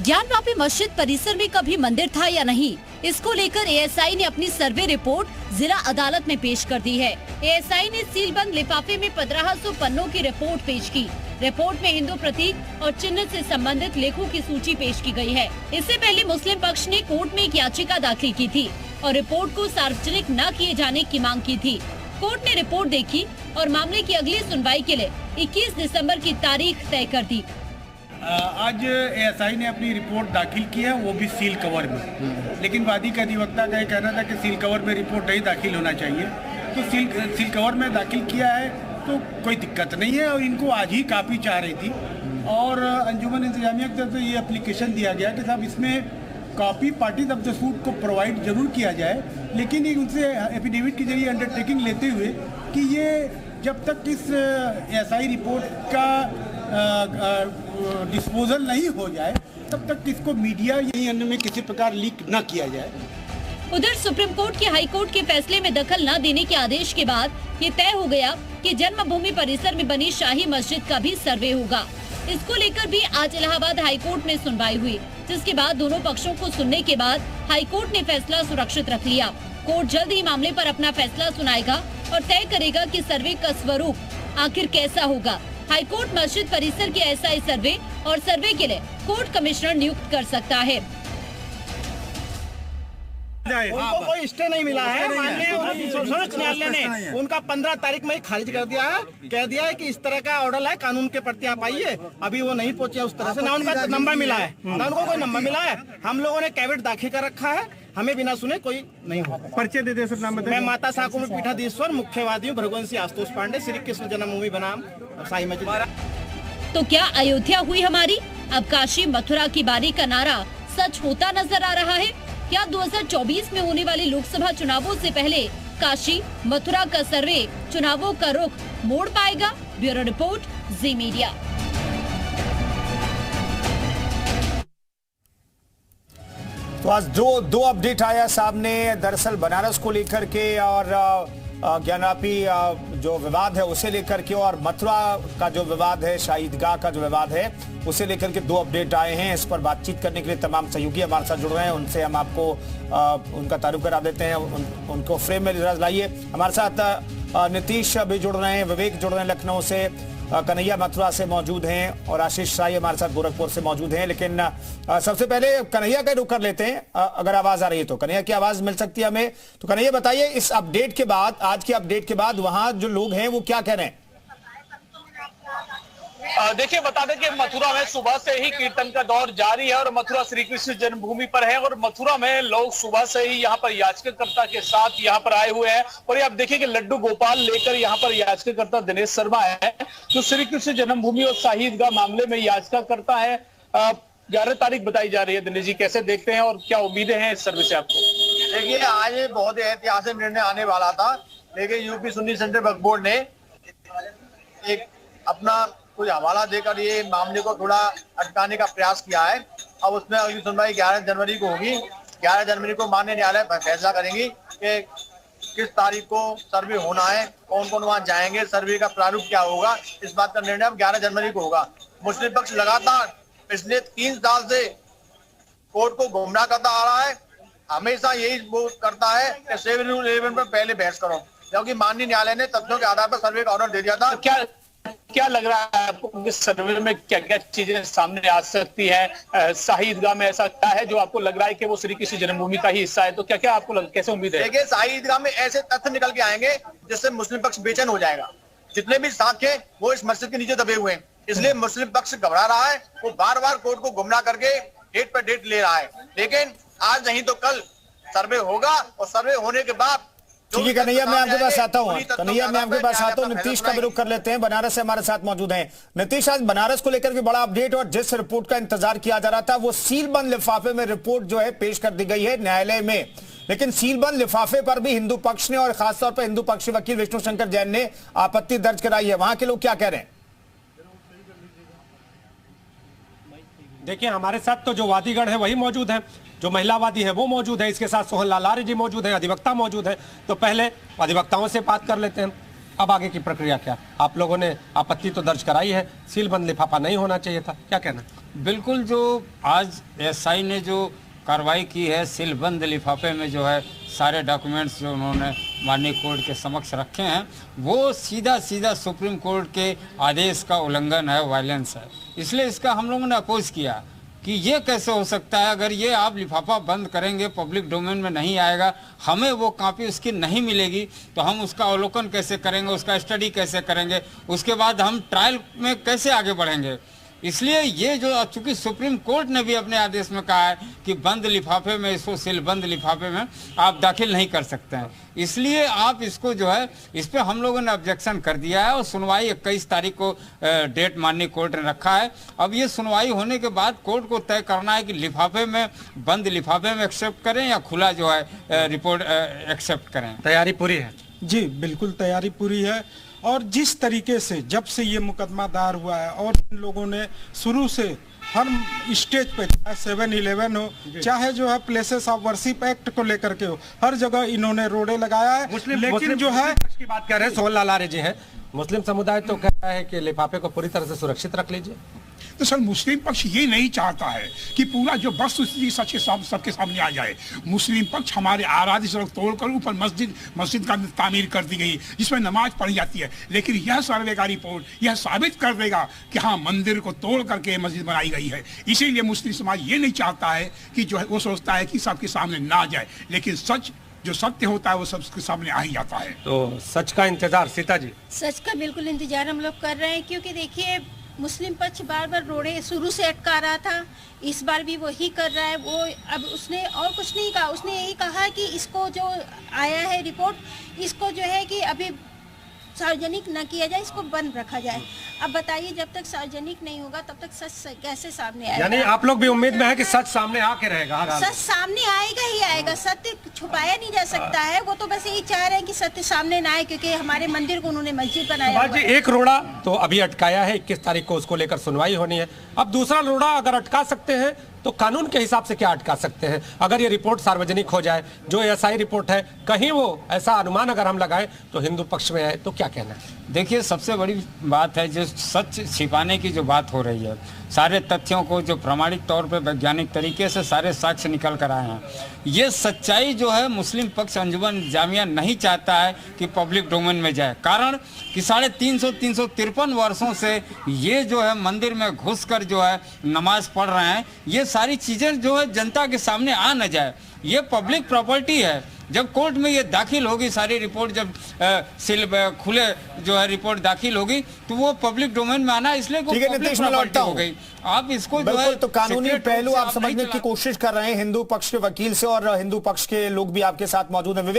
ज्ञानवापी मस्जिद परिसर में कभी मंदिर था या नहीं, इसको लेकर एएसआई ने अपनी सर्वे रिपोर्ट जिला अदालत में पेश कर दी है। एएसआई ने सीलबंद लिफाफे में 1500 पन्नों की रिपोर्ट पेश की। रिपोर्ट में हिंदू प्रतीक और चिन्ह से संबंधित लेखों की सूची पेश की गई है। इससे पहले मुस्लिम पक्ष ने कोर्ट में एक याचिका दाखिल की थी और रिपोर्ट को सार्वजनिक न किए जाने की मांग की थी। कोर्ट ने रिपोर्ट देखी और मामले की अगली सुनवाई के लिए 21 दिसंबर की तारीख तय कर दी। आज एएसआई ने अपनी रिपोर्ट दाखिल की है, वो भी सील कवर में। लेकिन वादी का अधिवक्ता का कहना था कि सील कवर में रिपोर्ट नहीं दाखिल होना चाहिए, तो सील कवर में दाखिल किया है तो कोई दिक्कत नहीं है। और इनको आज ही कापी चाह रही थी और अंजुमन इंतजामिया की तरफ से ये एप्लीकेशन दिया गया कि साहब इसमें copy parties of the suit को प्रोवाइड जरूर किया जाए, लेकिन ये उनसे एफिडेविट के जरिए अंडरटेकिंग लेते हुए कि ये जब तक इस एएसआई रिपोर्ट का डिस्पोजल नहीं हो जाए तब तक इसको मीडिया या अन्य में किसी प्रकार लीक न किया जाए। उधर सुप्रीम कोर्ट के हाई कोर्ट के फैसले में दखल न देने के आदेश के बाद ये तय हो गया कि जन्मभूमि परिसर में बनी शाही मस्जिद का भी सर्वे होगा। इसको लेकर भी आज इलाहाबाद हाई कोर्ट में सुनवाई हुई, जिसके बाद दोनों पक्षों को सुनने के बाद हाई कोर्ट ने फैसला सुरक्षित रख लिया। कोर्ट जल्द ही मामले पर अपना फैसला सुनाएगा और तय करेगा कि सर्वे का स्वरूप आखिर कैसा होगा। हाई कोर्ट मस्जिद परिसर के एएसआई सर्वे और सर्वे के लिए कोर्ट कमिश्नर नियुक्त कर सकता है। उनको कोई स्टे नहीं मिला है। माननीय सर्वोच्च न्यायालय ने उनका 15 तारीख में खारिज कर दिया है, कह दिया है कि इस तरह का ऑर्डर है, कानून के प्रति आप आइए। अभी वो नहीं पहुंचे उस तरह से, ना उनका नंबर मिला है, ना उनको कोई नंबर मिला है। हम लोगों ने कैविट दाखिल कर रखा है, हमें बिना सुने कोई नहीं हो। परिचय दे दे सर, नाम बताइए। मैं माता साकुर पीठाधीश्वर मुख्यवादी हूँ, भृगुवंशी आशुतोष पांडे, श्री कृष्ण जन्मभूमि बनाम शाही मस्जिद। तो क्या अयोध्या हुई हमारी? अब काशी मथुरा की बारी का नारा सच होता नजर आ रहा है? क्या 2024 में होने वाले लोकसभा चुनावों से पहले काशी मथुरा का सर्वे चुनावों का रुख मोड़ पाएगा? ब्यूरो रिपोर्ट, जी मीडिया। तो आज दो अपडेट आया सामने, दरअसल बनारस को लेकर के और ज्ञानवापी जो विवाद है उसे लेकर के, और मथुरा का जो विवाद है, शाही ईदगाह का जो विवाद है उसे लेकर के दो अपडेट आए हैं। इस पर बातचीत करने के लिए तमाम सहयोगी हमारे साथ जुड़ रहे हैं, उनसे हम आपको उनका तारुफ करा देते हैं, उनको फ्रेम में लाइए। हमारे साथ नीतीश भी जुड़ रहे हैं, विवेक जुड़ रहे हैं लखनऊ से, कन्हैया मथुरा से मौजूद हैं और आशीष राय हमारे साथ गोरखपुर से मौजूद हैं। लेकिन सबसे पहले कन्हैया का रुख कर लेते हैं, अगर आवाज आ रही है तो। कन्हैया की आवाज मिल सकती है हमें? तो कन्हैया बताइए, इस अपडेट के बाद, आज के अपडेट के बाद वहां जो लोग हैं वो क्या कह रहे हैं? देखिए, बता दें कि मथुरा में सुबह से ही कीर्तन का दौर जारी है और मथुरा श्री कृष्ण जन्मभूमि पर है और मथुरा में लोग सुबह से ही यहाँ पर याचिकाकर्ता के साथ यहाँ पर आए हुए हैं। और ये आप देखिए कि लड्डू गोपाल लेकर यहाँ पर याचिकाकर्ता दिनेश शर्मा है, जो श्री कृष्ण जन्मभूमि और शाही ईदगाह मामले में याचिकाकर्ता है। 11 तारीख बताई जा रही है। दिनेश जी, कैसे देखते हैं और क्या उम्मीदें हैं इस सर्वे से आपको? देखिए, आज बहुत ऐतिहासिक निर्णय आने वाला था, लेकिन यूपी सुन्नी सेंटर वक्फ बोर्ड ने एक अपना कुछ हवाला देकर ये मामले को थोड़ा अटकाने का प्रयास किया है। अब उसमें अगली सुनवाई 11 जनवरी को होगी। 11 जनवरी को माननीय न्यायालय फैसला करेंगी कि किस तारीख को सर्वे होना है, कौन कौन वहां जाएंगे, सर्वे का प्रारूप क्या होगा। इस बात का निर्णय अब 11 जनवरी को होगा। मुस्लिम पक्ष लगातार पिछले 3 साल से कोर्ट को गुमराह करता आ रहा है। हमेशा यही वो करता है कि 711 पर पहले बहस करो, क्योंकि माननीय न्यायालय ने तथ्यों के आधार पर सर्वे का ऑर्डर दे दिया था। क्या लग रहा है आपको कि सर्वे में क्या क्या चीजें सामने आ सकती है? शाही ईदगाह में ऐसा क्या है जो आपको लग रहा है कि वो श्री कृष्ण जन्मभूमि का ही हिस्सा है? तो क्या क्या आपको कैसे उम्मीद है? देखिए, शाही ईदगाह में ऐसे तथ्य निकल के आएंगे जिससे मुस्लिम पक्ष बेचैन हो जाएगा। जितने भी साक्ष्य वो इस मस्जिद के नीचे दबे हुए हैं, इसलिए मुस्लिम पक्ष घबरा रहा है। वो बार बार कोर्ट को गुमराह करके डेट पर डेट ले रहा है। लेकिन आज नहीं तो कल सर्वे होगा और सर्वे होने के बाद ठीक है कन्हैया, मैं आपके पास आता हूँ। कन्हैया, मैं आपके पास आता हूँ। नीतीश का भी रुख कर लेते हैं, बनारस से हमारे साथ मौजूद हैं। नीतीश, आज बनारस को लेकर के बड़ा अपडेट, और जिस रिपोर्ट का इंतजार किया जा रहा था वो सीलबंद लिफाफे में रिपोर्ट जो है पेश कर दी गई है न्यायालय में। लेकिन सीलबंद लिफाफे पर भी हिंदू पक्ष ने और खासतौर पर हिंदू पक्षी वकील विष्णु शंकर जैन ने आपत्ति दर्ज कराई है। वहां के लोग क्या कह रहे हैं? देखिए, हमारे साथ तो जो वादीगण है वही मौजूद है, जो महिलावादी है वो मौजूद है, इसके साथ सोहन लाल आर्य जी मौजूद है, अधिवक्ता मौजूद है। तो पहले अधिवक्ताओं से बात कर लेते हैं, अब आगे की प्रक्रिया क्या? आप लोगों ने आपत्ति तो दर्ज कराई है, सीलबंद लिफाफा नहीं होना चाहिए था, क्या कहना है? बिल्कुल, जो आज एसआई ने जो कार्रवाई की है, सीलबंद लिफाफे में जो है सारे डॉक्यूमेंट्स जो उन्होंने माननीय कोर्ट के समक्ष रखे हैं, वो सीधा सुप्रीम कोर्ट के आदेश का उल्लंघन है, वायलेंस है। इसलिए इसका हम लोगों ने अपोज किया कि ये कैसे हो सकता है। अगर ये आप लिफाफा बंद करेंगे, पब्लिक डोमेन में नहीं आएगा, हमें वो कॉपी उसकी नहीं मिलेगी, तो हम उसका अवलोकन कैसे करेंगे, उसका स्टडी कैसे करेंगे, उसके बाद हम ट्रायल में कैसे आगे बढ़ेंगे। इसलिए ये जो, चूंकि सुप्रीम कोर्ट ने भी अपने आदेश में कहा है कि बंद लिफाफे में, इसको सीलबंद लिफाफे में आप दाखिल नहीं कर सकते हैं, इसलिए आप इसको जो है, इस पे हम लोगों ने ऑब्जेक्शन कर दिया है और सुनवाई 21 तारीख को डेट माननीय कोर्ट ने रखा है। अब ये सुनवाई होने के बाद कोर्ट को तय करना है कि लिफाफे में, बंद लिफाफे में एक्सेप्ट करें या खुला जो है रिपोर्ट एक्सेप्ट करें। तैयारी पूरी है? जी बिल्कुल तैयारी पूरी है। और जिस तरीके से जब से ये मुकदमा दायर हुआ है और इन लोगों ने शुरू से हर स्टेज पे, चाहे 7-11 हो, चाहे जो है प्लेसेस ऑफ वर्शिप एक्ट को लेकर के हो, हर जगह इन्होंने रोड़े लगाया है। लेकिन जो है की बात कर रहे हैं, सोहन लाल आर्य जी हैं, मुस्लिम समुदाय तो कह रहा है कि लिफाफे को पूरी तरह से सुरक्षित रख लीजिए। तो सर, मुस्लिम पक्ष ये नहीं चाहता है कि पूरा जो वस्तुस्थिति सच के सबके सामने आ जाए। मुस्लिम पक्ष हमारे आराध्य सड़क तोड़कर ऊपर मस्जिद का तामीर कर दी गई, जिसमें नमाज पढ़ी जाती है। लेकिन यह सर्वे का रिपोर्ट यह साबित कर देगा कि हाँ, मंदिर को तोड़ करके मस्जिद बनाई गई है। इसीलिए मुस्लिम समाज ये नहीं चाहता है कि जो है, वो सोचता है कि सबके सामने ना जाए, लेकिन सच जो सत्य होता है वो सबके सामने आ ही जाता है। तो सच का इंतजार, सीता जी? सच का बिल्कुल इंतजार हम लोग कर रहे हैं, क्योंकि देखिए मुस्लिम पक्ष बार बार रोड़े शुरू से अटका रहा था, इस बार भी वही कर रहा है। वो अब उसने और कुछ नहीं कहा, उसने यही कहा कि इसको जो आया है रिपोर्ट, इसको जो है कि अभी सार्वजनिक न किया जाए, इसको बंद रखा जाए। अब बताइए, जब तक सार्वजनिक नहीं होगा तब तक सच कैसे सामने आएगा? यानी आप लोग भी उम्मीद में है कि सच सामने आके रहेगा? सच सामने आएगा ही आएगा, सत्य छुपाया नहीं जा सकता है। वो तो बस यही चाह रहे हैं कि सत्य सामने ना आए, क्योंकि हमारे मंदिर को उन्होंने मस्जिद बनाया जी। एक रोड़ा तो अभी अटकाया है, 21 तारीख को उसको लेकर सुनवाई होनी है। अब दूसरा रोड़ा अगर अटका सकते हैं तो कानून के हिसाब से क्या अटका सकते हैं? अगर ये रिपोर्ट सार्वजनिक हो जाए, जो एसआई रिपोर्ट है, कहीं वो ऐसा अनुमान अगर हम लगाएं तो हिंदू पक्ष में है, तो क्या कहना है? देखिए, सबसे बड़ी बात है जो सच छिपाने की जो बात हो रही है, सारे तथ्यों को जो प्रमाणिक तौर पे वैज्ञानिक तरीके से सारे साक्ष्य निकल कर आए हैं, ये सच्चाई जो है मुस्लिम पक्ष अंजुमन जामिया नहीं चाहता है कि पब्लिक डोमेन में जाए। कारण कि 353 वर्षों से ये जो है मंदिर में घुसकर जो है नमाज पढ़ रहे हैं, ये सारी चीज़ें जो है जनता के सामने आ न जाए। ये पब्लिक प्रॉपर्टी है। जब कोर्ट में ये दाखिल होगी सारी रिपोर्ट, जब खुले जो है रिपोर्ट दाखिल होगी, तो वो पब्लिक डोमेन में आना, इसलिए पब्लिक प्रॉपर्टी हो गई। आप इसको जो है तो कानूनी पहलू आप समझने की कोशिश कर रहे हैं हिंदू पक्ष के वकील से, और हिंदू पक्ष के लोग भी आपके साथ मौजूद हैं। विवेक